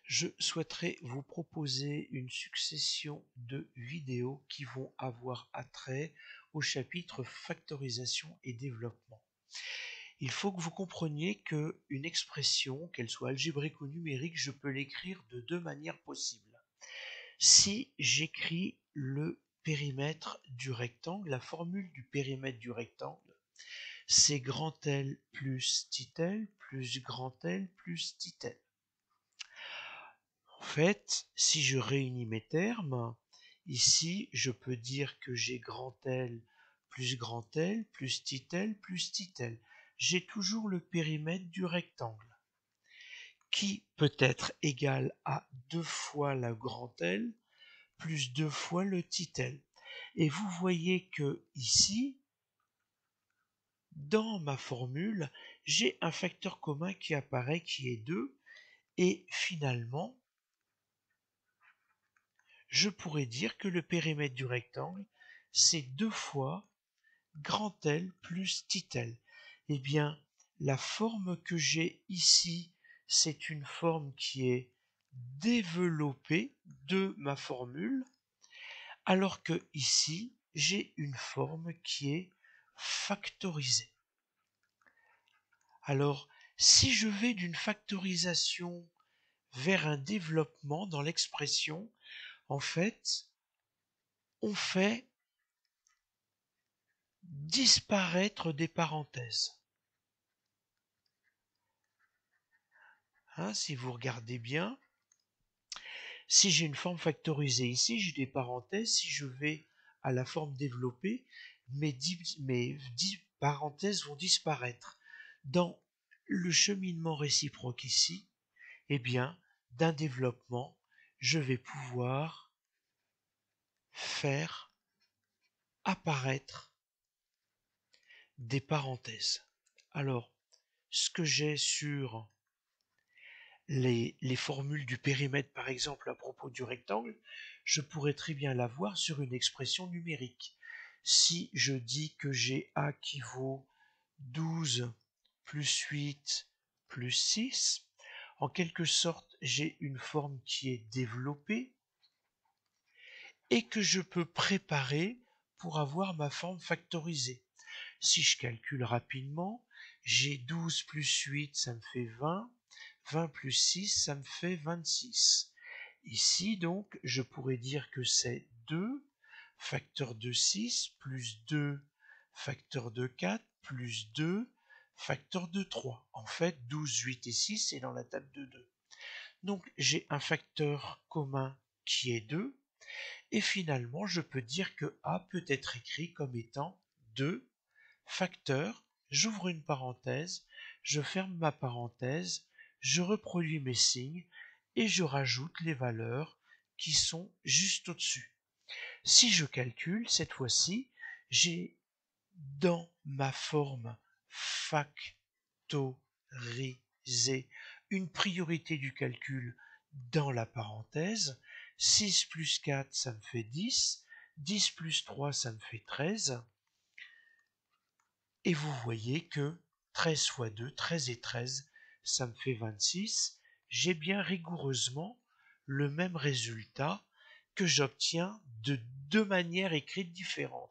Je souhaiterais vous proposer une succession de vidéos qui vont avoir attrait au chapitre factorisation et développement. Il faut que vous compreniez qu'une expression, qu'elle soit algébrique ou numérique, je peux l'écrire de deux manières possibles. Si j'écris le périmètre du rectangle, la formule du périmètre du rectangle, c'est grand L plus petit l plus grand L plus petit l. En fait, si je réunis mes termes, ici, je peux dire que j'ai grand L plus petit l plus petit l. J'ai toujours le périmètre du rectangle, qui peut être égal à 2 fois le grand L plus 2 fois le petit l. Et vous voyez que ici, dans ma formule, j'ai un facteur commun qui apparaît qui est 2, et finalement, je pourrais dire que le périmètre du rectangle, c'est 2 fois grand L plus petit l. Eh bien, la forme que j'ai ici, c'est une forme qui est développée de ma formule, alors que ici, j'ai une forme qui est factorisée. Alors, si je vais d'une factorisation vers un développement dans l'expression, en fait, on fait disparaître des parenthèses. Si vous regardez bien, si j'ai une forme factorisée ici, j'ai des parenthèses. Si je vais à la forme développée, mes 10 parenthèses vont disparaître. Dans le cheminement réciproque ici, eh bien, d'un développement, je vais pouvoir faire apparaître des parenthèses. Alors, ce que j'ai sur les formules du périmètre, par exemple, à propos du rectangle, je pourrais très bien l'avoir sur une expression numérique. Si je dis que j'ai A qui vaut 12 plus 8 plus 6, en quelque sorte, j'ai une forme qui est développée et que je peux préparer pour avoir ma forme factorisée. Si je calcule rapidement, j'ai 12 plus 8, ça me fait 20. 20 plus 6, ça me fait 26. Ici, donc, je pourrais dire que c'est 2 facteur de 6 plus 2 facteur de 4 plus 2 facteur de 3. En fait, 12, 8 et 6, c'est dans la table de 2. Donc, j'ai un facteur commun qui est 2. Et finalement, je peux dire que A peut être écrit comme étant 2 facteur, j'ouvre une parenthèse, je ferme ma parenthèse, je reproduis mes signes et je rajoute les valeurs qui sont juste au-dessus. Si je calcule, cette fois-ci, j'ai dans ma forme factorisée une priorité du calcul dans la parenthèse. 6 plus 4, ça me fait 10. 10 plus 3, ça me fait 13. Et vous voyez que 13 fois 2, 13 et 13, ça me fait 26. J'ai bien rigoureusement le même résultat que j'obtiens de deux manières écrites différentes.